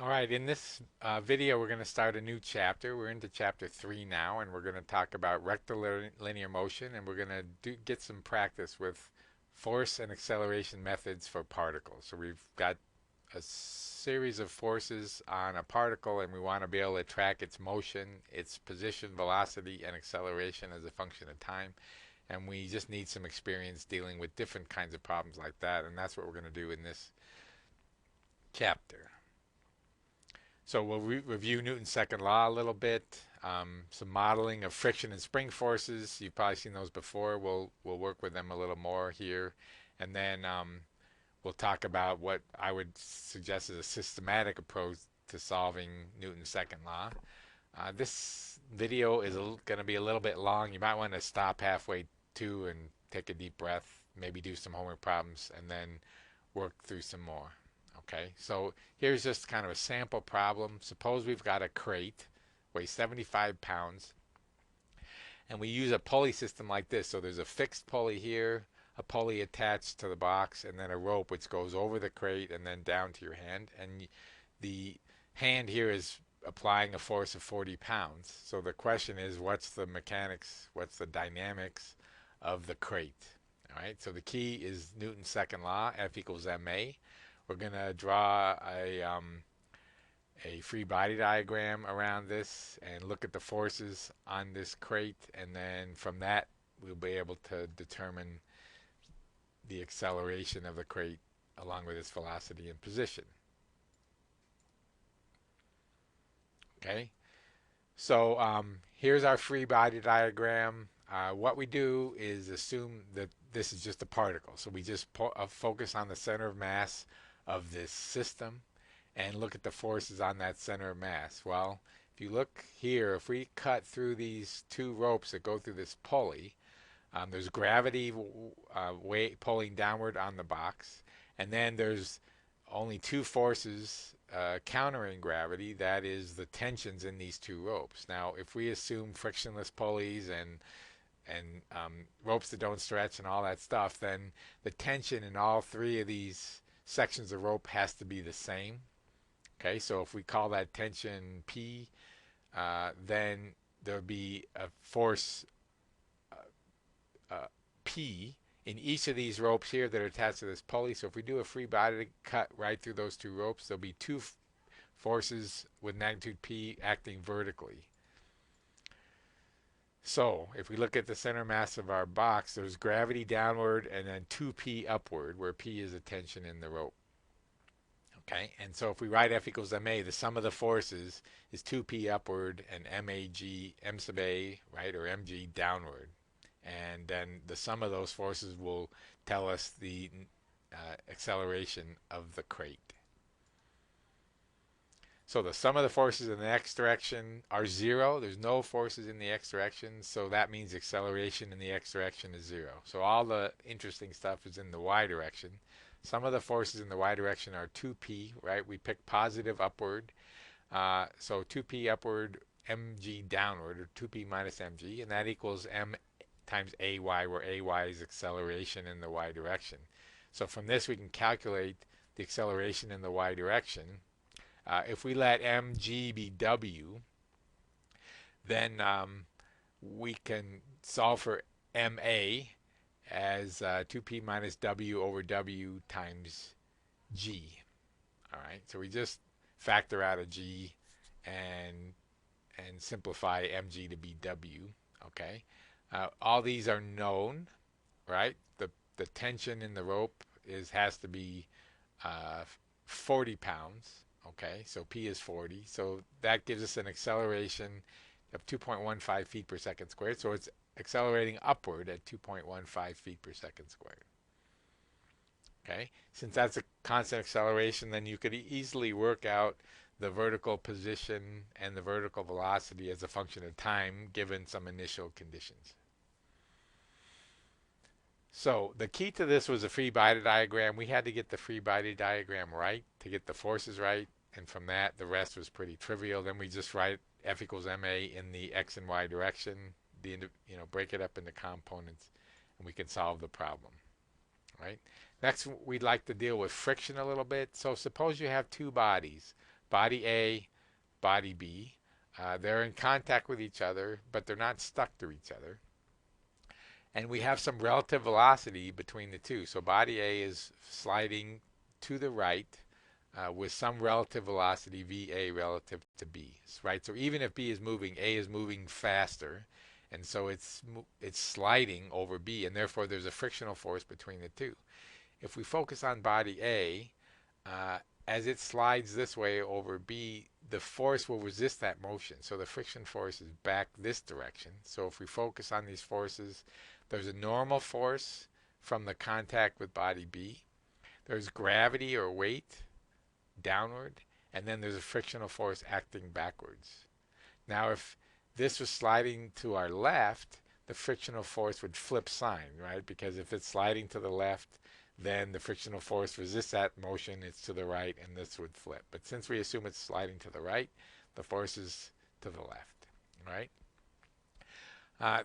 All right, in this video, we're going to start a new chapter. We're into chapter 3 now, and we're going to talk about rectilinear motion, and we're going to get some practice with force and acceleration methods for particles. So we've got a series of forces on a particle, and we want to be able to track its motion, its position, velocity, and acceleration as a function of time. And we just need some experience dealing with different kinds of problems like that, and that's what we're going to do in this chapter. So we'll review Newton's second law a little bit, some modeling of friction and spring forces. You've probably seen those before. We'll work with them a little more here, and then we'll talk about what I would suggest is a systematic approach to solving Newton's second law. This video is going to be a little bit long. You might want to stop halfway too and take a deep breath, maybe do some homework problems, and then work through some more. Okay, so here's just kind of a sample problem. Suppose we've got a crate, weighs 75 pounds, and we use a pulley system like this. So there's a fixed pulley here, a pulley attached to the box, and then a rope which goes over the crate and then down to your hand. And the hand here is applying a force of 40 pounds. So the question is, what's the mechanics, what's the dynamics of the crate? All right, so the key is Newton's second law, F equals ma. We're going to draw a free body diagram around this and look at the forces on this crate, and then from that we'll be able to determine the acceleration of the crate along with its velocity and position. Okay, so here's our free body diagram. What we do is assume that this is just a particle, so we just focus on the center of mass of this system and look at the forces on that center of mass. Well, if you look here, if we cut through these two ropes that go through this pulley, there's gravity pulling downward on the box, and then there's only two forces countering gravity. That is the tensions in these two ropes. Now, if we assume frictionless pulleys and ropes that don't stretch and all that stuff, then the tension in all three of these sections of rope has to be the same. Okay, so if we call that tension P, then there'll be a force P in each of these ropes here that are attached to this pulley. So if we do a free body cut right through those two ropes, there'll be two forces with magnitude P acting vertically. So if we look at the center mass of our box, there's gravity downward and then 2P upward, where P is the tension in the rope. Okay, and so if we write F equals ma, the sum of the forces is 2P upward and M sub a, right, or mg downward. And then the sum of those forces will tell us the acceleration of the crate. So the sum of the forces in the x direction are 0. There's no forces in the x direction, so that means acceleration in the x direction is 0. So all the interesting stuff is in the y direction. Some of the forces in the y direction are 2p, right? We pick positive upward. So 2p upward, mg downward, or 2p minus mg, and that equals m times ay, where ay is acceleration in the y direction. So from this we can calculate the acceleration in the y direction. If we let mg be w, then we can solve for ma as 2p minus w over w times g. All right, so we just factor out a g and simplify mg to be w. Okay, all these are known, right? The tension in the rope has to be 40 pounds. Okay, so P is 40. So that gives us an acceleration of 2.15 feet per second squared. So it's accelerating upward at 2.15 feet per second squared. Okay, since that's a constant acceleration, then you could easily work out the vertical position and the vertical velocity as a function of time given some initial conditions. So the key to this was a free body diagram. We had to get the free body diagram right to get the forces right, and from that the rest was pretty trivial. Then we just write F equals ma in the x and y direction, break it up into components, and we can solve the problem. Right? Next, we'd like to deal with friction a little bit. So suppose you have two bodies. body A, body B. They're in contact with each other, but they're not stuck to each other. And we have some relative velocity between the two. So body A is sliding to the right with some relative velocity VA relative to B, right? So even if B is moving, A is moving faster, and so it's sliding over B, and therefore there's a frictional force between the two. If we focus on body A, as it slides this way over B, the force will resist that motion. So the friction force is back this direction. So if we focus on these forces, there's a normal force from the contact with body B. There's gravity or weight downward, and then there's a frictional force acting backwards. Now if this was sliding to our left, the frictional force would flip sign, right? Because if it's sliding to the left, then the frictional force resists that motion, it's to the right, and this would flip. But since we assume it's sliding to the right, the force is to the left, right?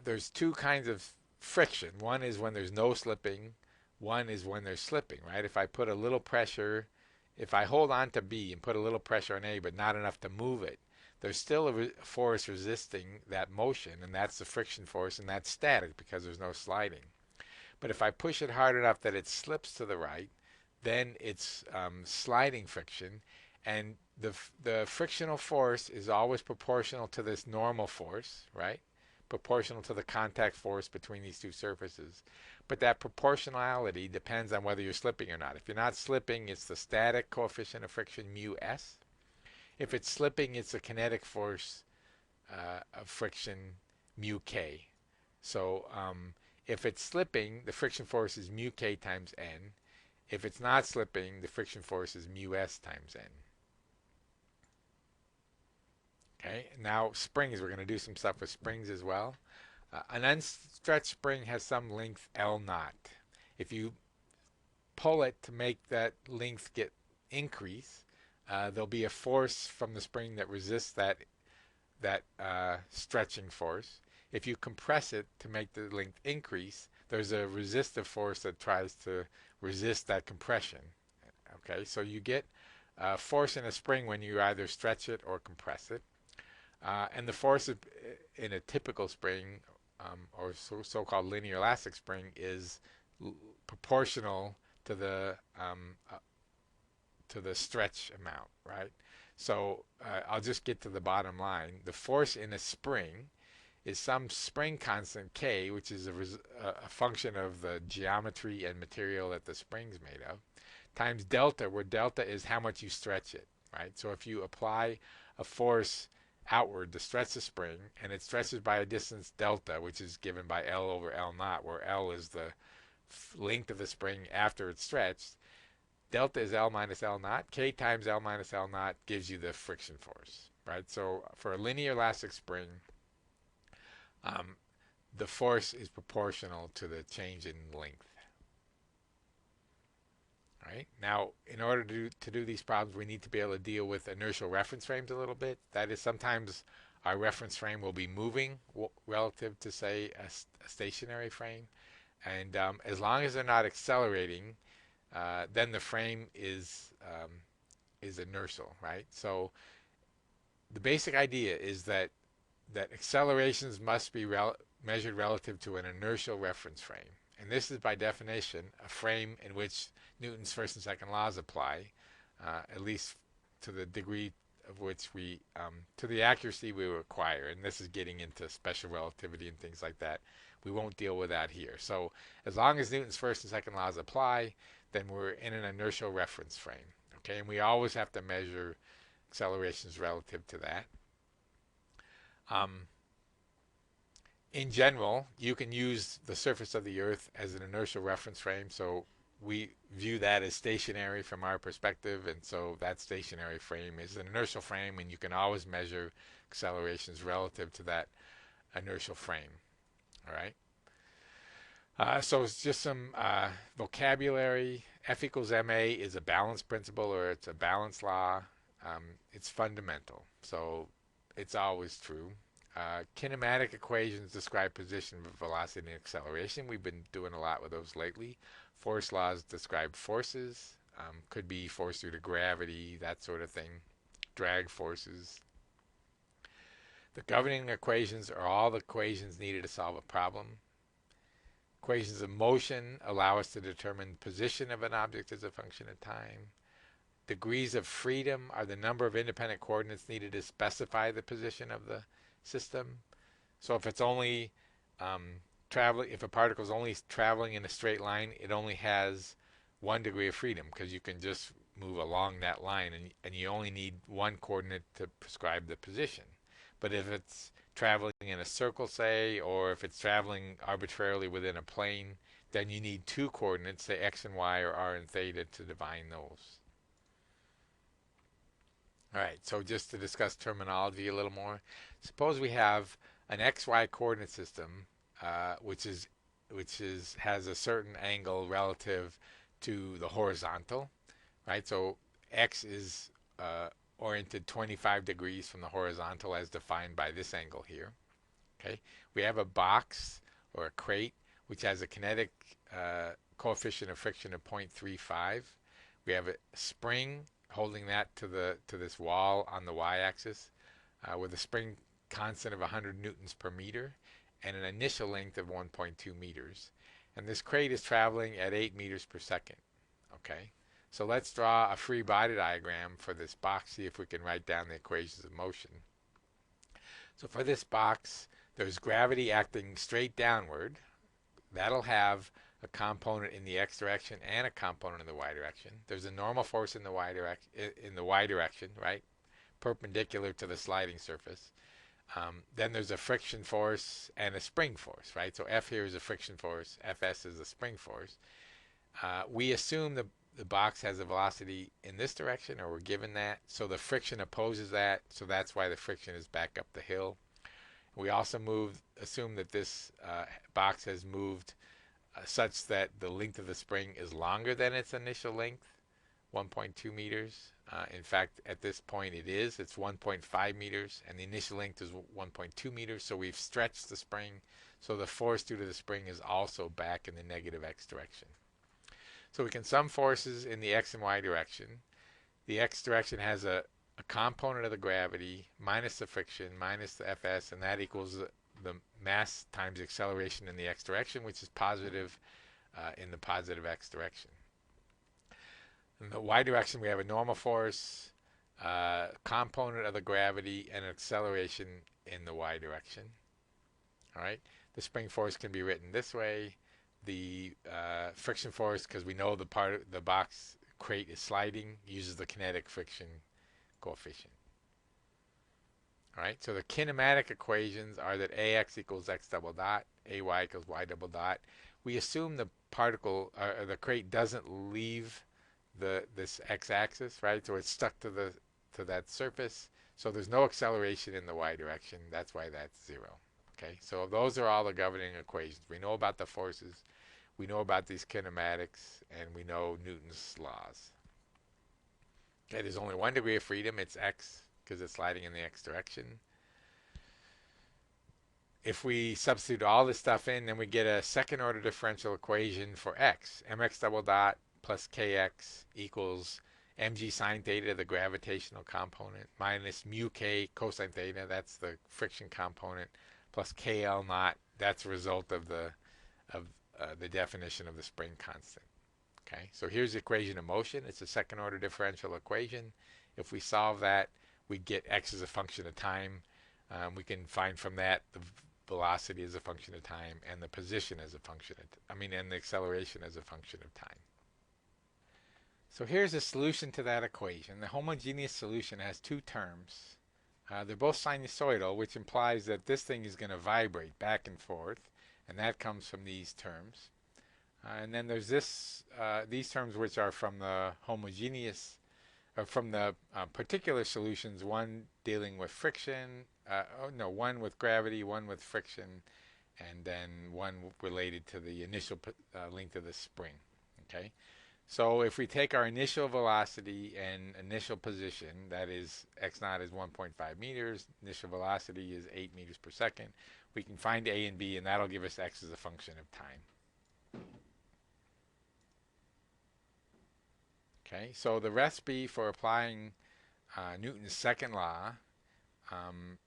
There's two kinds of friction. One is when there's no slipping. One is when there's slipping, right? If I put a little pressure, if I hold on to B and put a little pressure on A, but not enough to move it, there's still a force resisting that motion, and that's the friction force, and that's static because there's no sliding. But if I push it hard enough that it slips to the right, then it's sliding friction, and the frictional force is always proportional to this normal force, right? Proportional to the contact force between these two surfaces. But that proportionality depends on whether you're slipping or not. If you're not slipping, it's the static coefficient of friction, mu s. If it's slipping, it's the kinetic force of friction, mu k. So if it's slipping, the friction force is mu k times n. If it's not slipping, the friction force is mu s times n. Okay, now springs. We're going to do some stuff with springs as well. An unstretched spring has some length L naught. If you pull it to make that length increase, there'll be a force from the spring that resists that stretching force. If you compress it to make the length increase, there's a resistive force that tries to resist that compression. Okay, so you get force in a spring when you either stretch it or compress it. And the force in a typical spring, or so-called linear elastic spring, is proportional to the stretch amount, right? So I'll just get to the bottom line. The force in a spring is some spring constant K, which is a function of the geometry and material that the spring's made of, times delta, where delta is how much you stretch it, right? So if you apply a force outward to stretch the spring, and it stretches by a distance delta, which is given by L over L naught, where L is the length of the spring after it's stretched, delta is L minus L naught. K times L minus L naught gives you the friction force, right? So for a linear elastic spring, the force is proportional to the change in length. Right? Now, in order to do these problems, we need to be able to deal with inertial reference frames a little bit. That is, sometimes our reference frame will be moving relative to, say, a stationary frame. And as long as they're not accelerating, then the frame is inertial, right? So the basic idea is that accelerations must be measured relative to an inertial reference frame. And this is, by definition, a frame in which Newton's first and second laws apply, at least to the degree of which to the accuracy we require. And this is getting into special relativity and things like that. We won't deal with that here. So as long as Newton's first and second laws apply, then we're in an inertial reference frame. Okay, and we always have to measure accelerations relative to that. In general, you can use the surface of the Earth as an inertial reference frame, so we view that as stationary from our perspective, and so that stationary frame is an inertial frame, and you can always measure accelerations relative to that inertial frame. All right. So it's just some vocabulary. F equals ma is a balance principle, or it's a balance law. It's fundamental, so it's always true. Kinematic equations describe position, velocity, and acceleration. We've been doing a lot with those lately. Force laws describe forces. Could be force due to gravity, that sort of thing. drag forces. The governing equations are all the equations needed to solve a problem. Equations of motion allow us to determine the position of an object as a function of time. Degrees of freedom are the number of independent coordinates needed to specify the position of the system. So if it's only if a particle is only traveling in a straight line, it only has 1 degree of freedom because you can just move along that line, and you only need 1 coordinate to prescribe the position. But if it's traveling in a circle, say, or if it's traveling arbitrarily within a plane, then you need 2 coordinates, say x and y or r and theta, to define those. All right, so just to discuss terminology a little more, suppose we have an xy coordinate system, which has a certain angle relative to the horizontal, right? So x is oriented 25 degrees from the horizontal as defined by this angle here. Okay, we have a box or a crate which has a kinetic coefficient of friction of 0.35. We have a spring holding that to this wall on the y-axis with a spring constant of 100 newtons per meter and an initial length of 1.2 meters. And this crate is traveling at 8 meters per second. Okay, so let's draw a free body diagram for this box, see if we can write down the equations of motion. So for this box, there's gravity acting straight downward. That'll have a component in the x direction and a component in the y direction. There's a normal force in the y direction, right? Perpendicular to the sliding surface. Then there's a friction force and a spring force, right? So F here is a friction force, Fs is a spring force. We assume the box has a velocity in this direction, or we're given that. So the friction opposes that, so that's why the friction is back up the hill. We also assume that this box has moved such that the length of the spring is longer than its initial length, 1.2 meters. In fact, at this point it's 1.5 meters, and the initial length is 1.2 meters, so we've stretched the spring, so the force due to the spring is also back in the negative x direction. So we can sum forces in the x and y direction. The x direction has a component of the gravity minus the friction minus the Fs, and that equals the mass times acceleration in the x direction, which is positive in the positive x direction. In the y direction, we have a normal force, component of the gravity, and an acceleration in the y direction. All right, the spring force can be written this way. The friction force, because we know the part of the box crate is sliding, uses the kinetic friction coefficient. All right, so the kinematic equations are that ax equals x double dot, ay equals y double dot. We assume the particle, the crate doesn't leave this x-axis, right? So it's stuck to that surface. So there's no acceleration in the y direction. That's why that's 0. Okay, so those are all the governing equations. We know about the forces, we know about these kinematics, and we know Newton's laws. Okay, there's only 1 degree of freedom. It's x, because it's sliding in the x direction. If we substitute all this stuff in, then we get a second order differential equation for x. mx double dot plus kx equals mg sine theta, the gravitational component, minus mu k cosine theta, that's the friction component, plus kl naught, that's a result of the definition of the spring constant. Okay, so here's the equation of motion. It's a second order differential equation. If we solve that, we get x as a function of time. We can find from that the velocity as a function of time and the position as a function of, and the acceleration as a function of time. So here's a solution to that equation. The homogeneous solution has 2 terms. They're both sinusoidal, which implies that this thing is going to vibrate back and forth, and that comes from these terms. And then there's these terms, which are from the homogeneous, or from the particular solutions, one dealing with friction, one with gravity, one with friction, and then one related to the initial length of the spring. Okay, so if we take our initial velocity and initial position, that is x naught is 1.5 meters, initial velocity is 8 meters per second, we can find a and b, and that'll give us x as a function of time. Okay, so the recipe for applying Newton's second law um,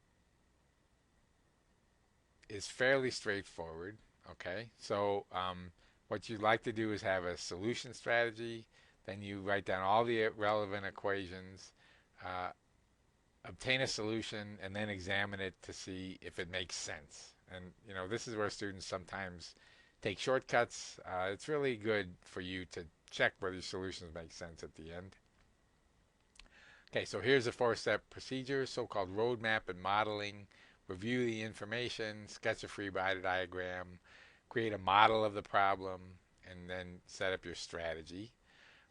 is fairly straightforward. Okay, so what you'd like to do is have a solution strategy. Then you write down all the relevant equations, uh, obtain a solution, and then examine it to see if it makes sense. And this is where students sometimes take shortcuts. It's really good for you to check whether your solutions make sense at the end. Okay, so here's a 4-step procedure, so-called roadmap and modeling. Review the information, sketch a free body diagram, create a model of the problem, and then set up your strategy.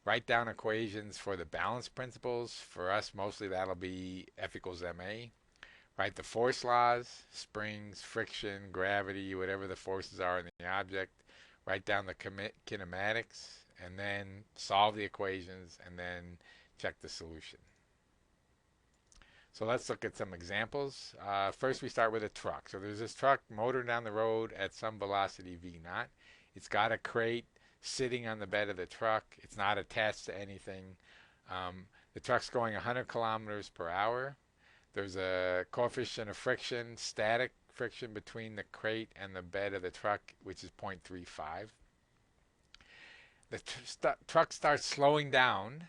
Write down equations for the balance principles. For us, mostly that'll be F equals ma. Write the force laws, springs, friction, gravity, whatever the forces are in the object. Write down the kinematics, and then solve the equations, and then check the solution. So let's look at some examples. First, we start with a truck. So there's this truck motoring down the road at some velocity v naught. It's got a crate sitting on the bed of the truck. It's not attached to anything. The truck's going 100 kilometers per hour. There's a coefficient of friction, static friction between the crate and the bed of the truck, which is 0.35. The truck starts slowing down.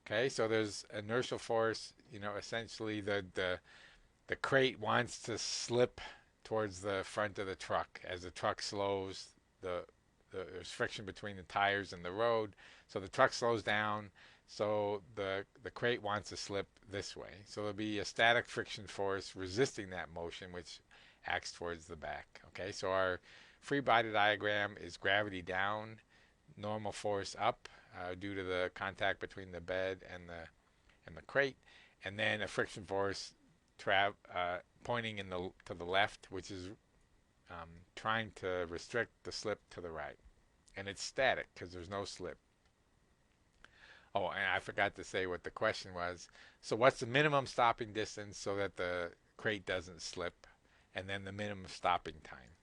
Okay, so there's inertial force. Essentially the crate wants to slip towards the front of the truck. As the truck slows, there's friction between the tires and the road, so the truck slows down. So the crate wants to slip this way. So there'll be a static friction force resisting that motion, which acts towards the back. Okay, so our free body diagram is gravity down, normal force up due to the contact between the bed and the crate, and then a friction force pointing to the left, which is trying to restrict the slip to the right. And it's static because there's no slip. Oh, and I forgot to say what the question was. So what's the minimum stopping distance so that the crate doesn't slip, and then the minimum stopping time?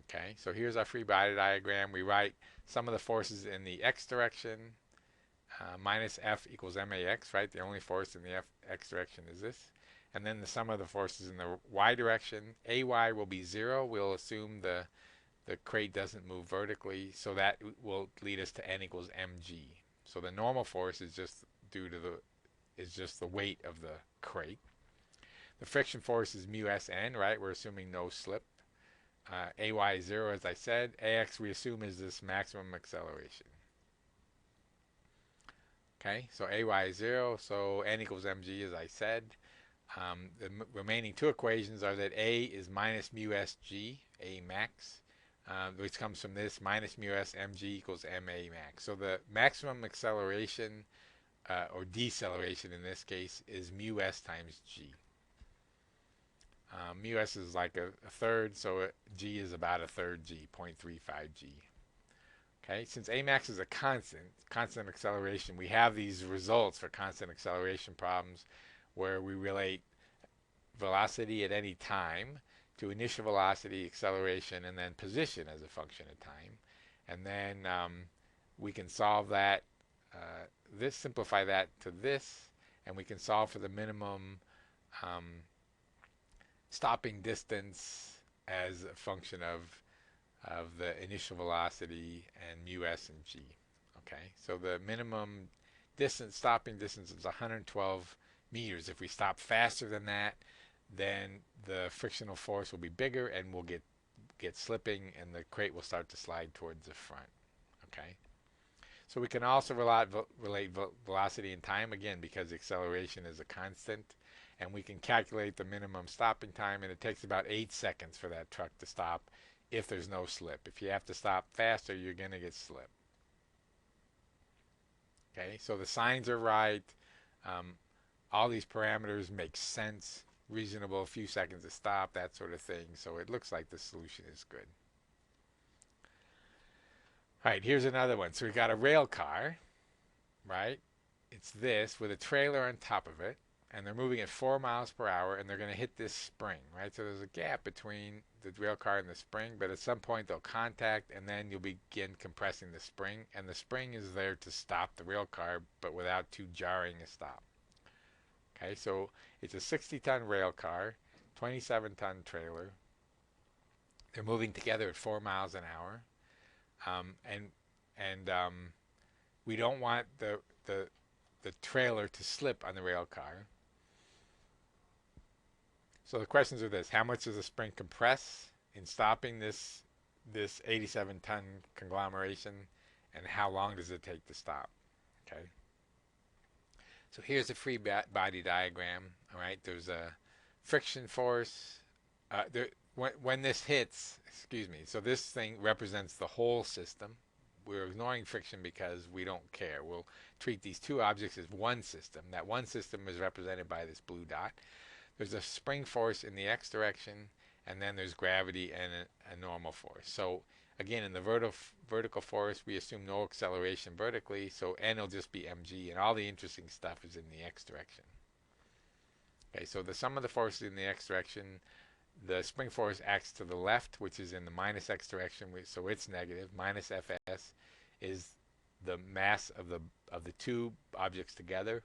Okay, so here's our free body diagram. We write some of the forces in the x direction, minus F equals max, right? The only force in the x direction is this. And then the sum of the forces in the y direction. Ay will be 0. We'll assume the crate doesn't move vertically, so that will lead us to n equals mg. So the normal force is just the weight of the crate. The friction force is mu sn, right? We're assuming no slip. Ay is 0, as I said. Ax we assume is this maximum acceleration. Okay, so Ay is 0, so n equals mg, as I said. The remaining two equations are that A is minus mu sg, A max, which comes from this, minus mu s mg equals ma max. So the maximum acceleration, or deceleration in this case, is mu s times g. Mu s is like a third, so g is about a third g, 0.35 g. Okay, since a max is a constant acceleration, we have these results for constant acceleration problems where we relate velocity at any time to initial velocity, acceleration, and then position as a function of time. And then we can solve that, simplify that to this, and we can solve for the minimum stopping distance as a function of the initial velocity and mu s and g. Okay, so the minimum stopping distance is 112 meters. If we stop faster than that, then the frictional force will be bigger and we'll get slipping, and the crate will start to slide towards the front. Okay, so we can also relate velocity and time, again, because acceleration is a constant, and we can calculate the minimum stopping time, and it takes about 8 seconds for that truck to stop if there's no slip. If you have to stop faster, you're going to get slip. Okay, so the signs are right. All these parameters make sense, reasonable, a few seconds to stop, that sort of thing. So it looks like the solution is good. All right, here's another one. So we've got a rail car, right? It's this with a trailer on top of it, and they're moving at 4 miles per hour, and they're going to hit this spring, right? So there's a gap between the rail car and the spring, but at some point they'll contact, and then you'll begin compressing the spring, and the spring is there to stop the rail car, but without too jarring a stop. Okay, so it's a 60-ton rail car, 27-ton trailer. They're moving together at 4 miles an hour, and we don't want the trailer to slip on the rail car. So the questions are this: how much does the spring compress in stopping this 87-ton conglomeration, and how long does it take to stop? Okay. So here's a free body diagram. All right, there's a friction force. When this hits, excuse me, so this thing represents the whole system. We're ignoring friction because we don't care. We'll treat these two objects as one system. That one system is represented by this blue dot. There's a spring force in the x direction, and then there's gravity and a normal force. So again, in the vertical force, we assume no acceleration vertically, so n will just be mg, and all the interesting stuff is in the x direction. Okay, so the sum of the forces in the x direction, the spring force acts to the left, which is in the minus x direction, so it's negative. Minus Fs is the mass of the two objects together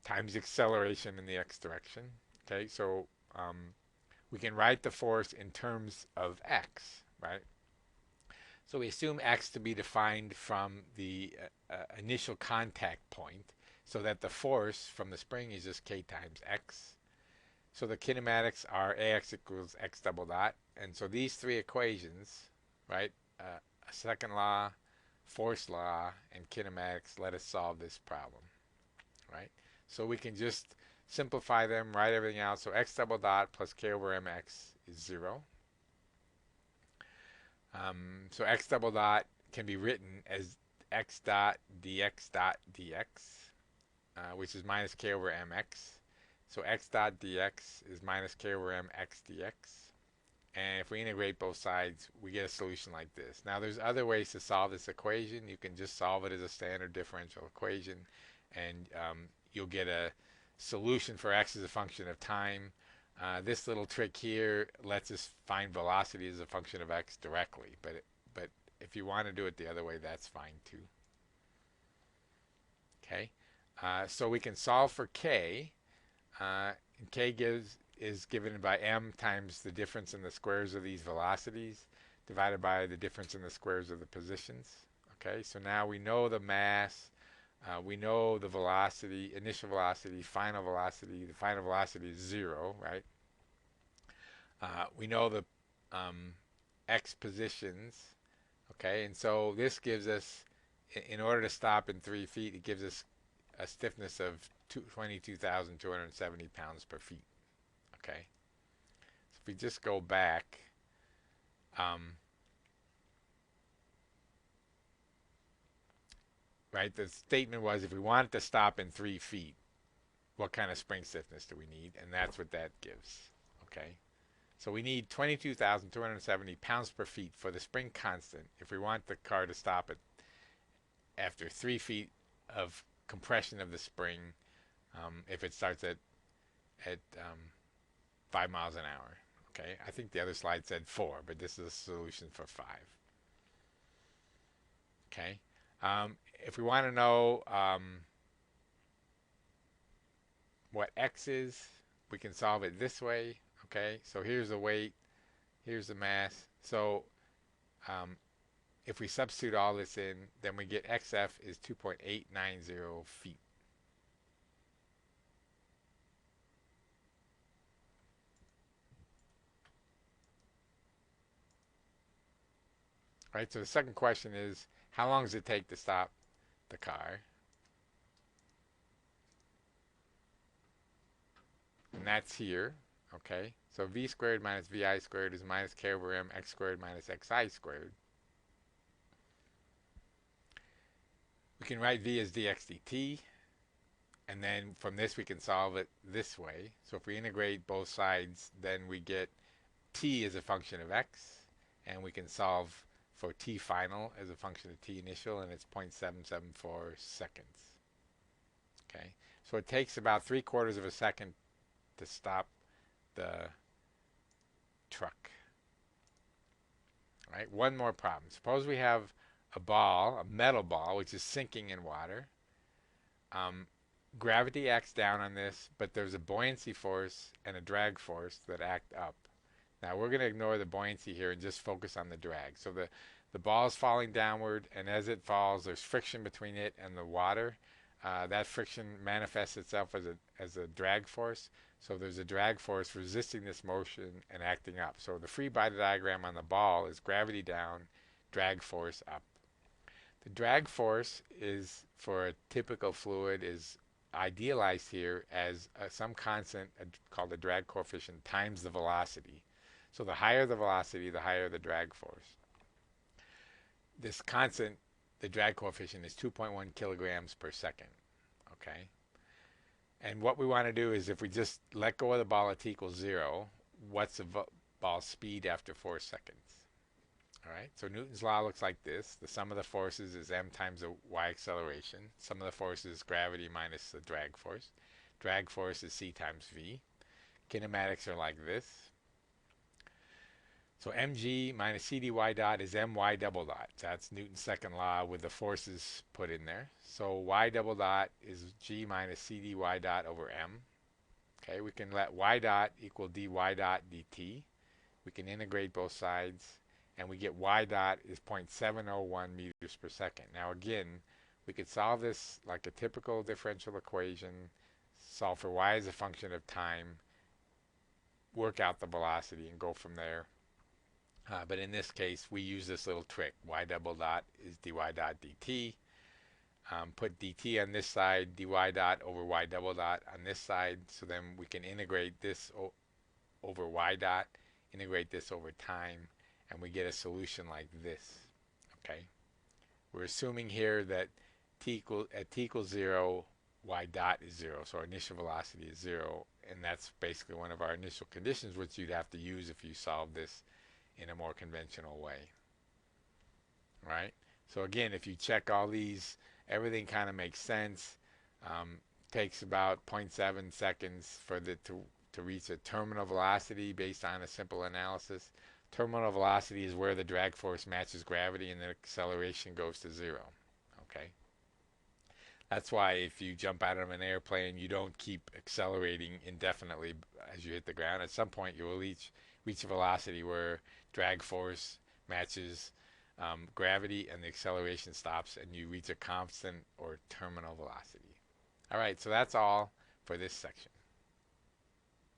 times acceleration in the x direction. Okay, so we can write the force in terms of x, right? So we assume x to be defined from the initial contact point, so that the force from the spring is just k times x. So the kinematics are ax equals x double dot. And so these three equations, right, a second law, force law, and kinematics let us solve this problem, right? So we can just simplify them, write everything out. So x double dot plus k over mx is 0. So x double dot can be written as x dot dx dot dx, which is minus k over mx. So x dot dx is minus k over mx dx. And if we integrate both sides, we get a solution like this. Now, there's other ways to solve this equation. You can just solve it as a standard differential equation, and you'll get a solution for x as a function of time. This little trick here lets us find velocity as a function of x directly, but if you want to do it the other way, that's fine too. Okay, so we can solve for k. K is given by m times the difference in the squares of these velocities divided by the difference in the squares of the positions. Okay, so now we know the mass, we know the velocity, initial velocity, final velocity. The final velocity is 0, right? We know the x positions. Okay, and so this gives us, in order to stop in 3 feet, it gives us a stiffness of 22,270 pounds per feet. Okay, so if we just go back, right, the statement was if we wanted to stop in 3 feet, what kind of spring stiffness do we need? And that's what that gives. Okay, so we need 22,270 pounds per feet for the spring constant if we want the car to stop after 3 feet of compression of the spring, if it starts at 5 miles an hour. Okay, I think the other slide said 4, but this is a solution for 5. Okay, if we want to know what x is, we can solve it this way. Okay, so here's the weight, here's the mass. So if we substitute all this in, then we get xf is 2.890 feet. Right, so the second question is, how long does it take to stop the car? And that's here. Okay, so v squared minus vi squared is minus k over m x squared minus xi squared. We can write v as dx dt, and then from this we can solve it this way. So if we integrate both sides, then we get t as a function of x, and we can solve for t final as a function of t initial, and it's 0.774 seconds. Okay, so it takes about 3/4 of a second to stop the truck. All right, one more problem. Suppose we have a ball, a metal ball, which is sinking in water. Um, Gravity acts down on this, but there's a buoyancy force and a drag force that act up. Now we're going to ignore the buoyancy here and just focus on the drag. So the ball is falling downward, and as it falls, there's friction between it and the water. That friction manifests itself as a drag force. So there's a drag force resisting this motion and acting up. So the free body diagram on the ball is gravity down, drag force up. The drag force is, for a typical fluid, is idealized here as some constant called the drag coefficient times the velocity. So the higher the velocity, the higher the drag force. This constant, the drag coefficient, is 2.1 kilograms per second. Okay? And what we want to do is, if we just let go of the ball at t equals 0, what's the ball's speed after 4 seconds? All right, so Newton's law looks like this. The sum of the forces is m times the y acceleration. Sum of the forces is gravity minus the drag force. Drag force is c times v. Kinematics are like this. So mg minus c dy dot is my double dot. That's Newton's second law with the forces put in there. So y double dot is g minus c dy dot over m. Okay, we can let y dot equal dy dot dt. We can integrate both sides, and we get y dot is 0.701 meters per second. Now again, we could solve this like a typical differential equation, solve for y as a function of time, work out the velocity, and go from there. But in this case, we use this little trick. Y double dot is dy dot dt. Put dt on this side, dy dot over y double dot on this side, so then we can integrate this over y dot, integrate this over time, and we get a solution like this. Okay, we're assuming here that at t equals 0, y dot is 0, so our initial velocity is 0, and that's basically one of our initial conditions, which you'd have to use if you solve this in a more conventional way. Right? So again, if you check all these, everything kind of makes sense. Takes about 0.7 seconds for to reach a terminal velocity based on a simple analysis. Terminal velocity is where the drag force matches gravity and the acceleration goes to 0. Okay? That's why if you jump out of an airplane, you don't keep accelerating indefinitely as you hit the ground. At some point, you will reach a velocity where drag force matches gravity and the acceleration stops, and you reach a constant or terminal velocity. All right, so that's all for this section.